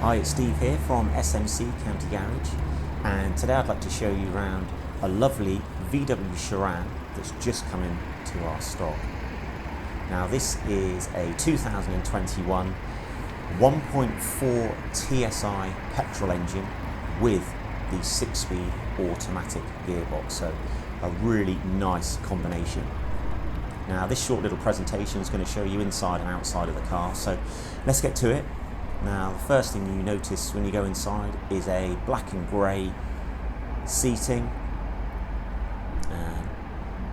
Hi, it's Steve here from SMC County Garage, and today I'd like to show you around a lovely VW Sharan that's just come into our stock. Now this is a 2021 1.4 TSI petrol engine with the 6-speed automatic gearbox, so a really nice combination. Now this short little presentation is going to show you inside and outside of the car, so let's get to it. Now the first thing you notice when you go inside is a black and grey seating, and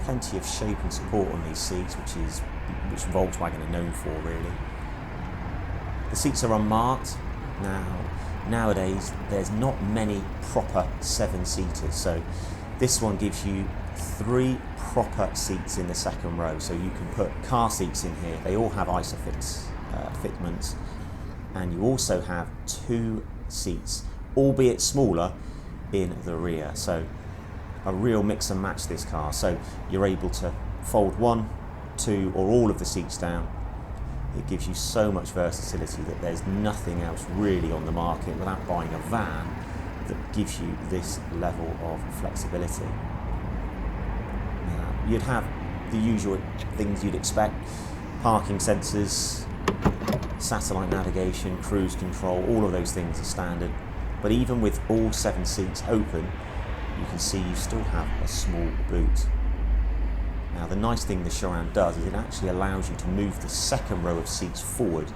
plenty of shape and support on these seats, which Volkswagen are known for really. The seats are unmarked. Nowadays there's not many proper 7-seaters, so this one gives you 3 proper seats in the second row, so you can put car seats in here. They all have ISOFIX fitments, and you also have 2 seats, albeit smaller, in the rear. So a real mix and match this car, so you're able to fold 1, 2 or all of the seats down. It gives you so much versatility that there's nothing else really on the market without buying a van that gives you this level of flexibility. You'd have the usual things you'd expect: parking sensors, satellite navigation, cruise control, all of those things are standard. But even with all 7 seats open, you can see you still have a small boot. Now the nice thing the Sharan does is it actually allows you to move the second row of seats forward,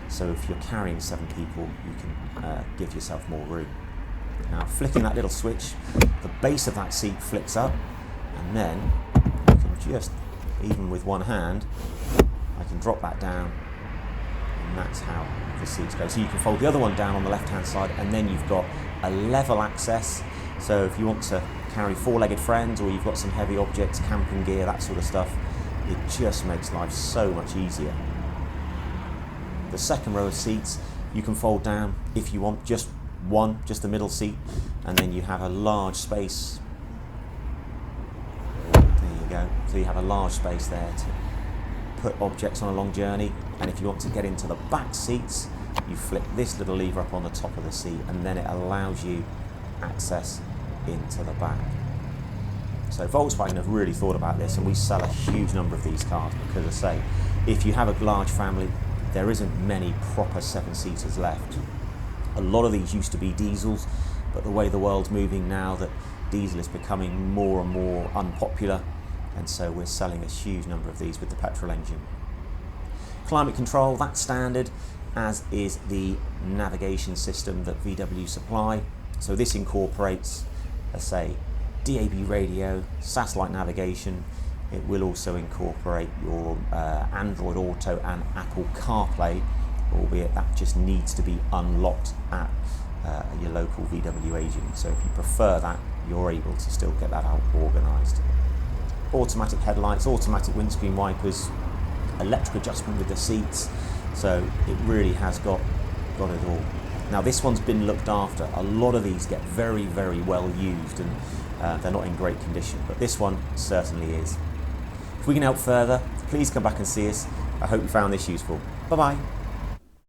so if you're carrying 7 people you can give yourself more room. Now flicking that little switch, the base of that seat flicks up, and then you can just, even with one hand, I can drop that down, and that's how the seats go. So you can fold the other one down on the left hand side, and then you've got a level access, so if you want to carry 4-legged friends, or you've got some heavy objects, camping gear, that sort of stuff, it just makes life so much easier. The second row of seats you can fold down if you want, just the middle seat, and then you have a large space. There you go. So you have a large space there to put objects on a long journey. And if you want to get into the back seats, you flick this little lever up on the top of the seat, and then it allows you access into the back. So Volkswagen have really thought about this, and we sell a huge number of these cars because, as I say, if you have a large family, there isn't many proper 7-seaters left. A lot of these used to be diesels, but the way the world's moving now, that diesel is becoming more and more unpopular, and so we're selling a huge number of these with the petrol engine. Climate control, that's standard, as is the navigation system that VW supply. So this incorporates, let's say, DAB radio, satellite navigation. It will also incorporate your Android Auto and Apple CarPlay, albeit that just needs to be unlocked at your local VW agent. So if you prefer that, you're able to still get that out organised. Automatic headlights, automatic windscreen wipers, electric adjustment with the seats, so it really has got it all. Now this one's been looked after. A lot of these get very, very well used, and they're not in great condition, but this one certainly is. If we can help further, please come back and see us. I hope you found this useful. Bye bye.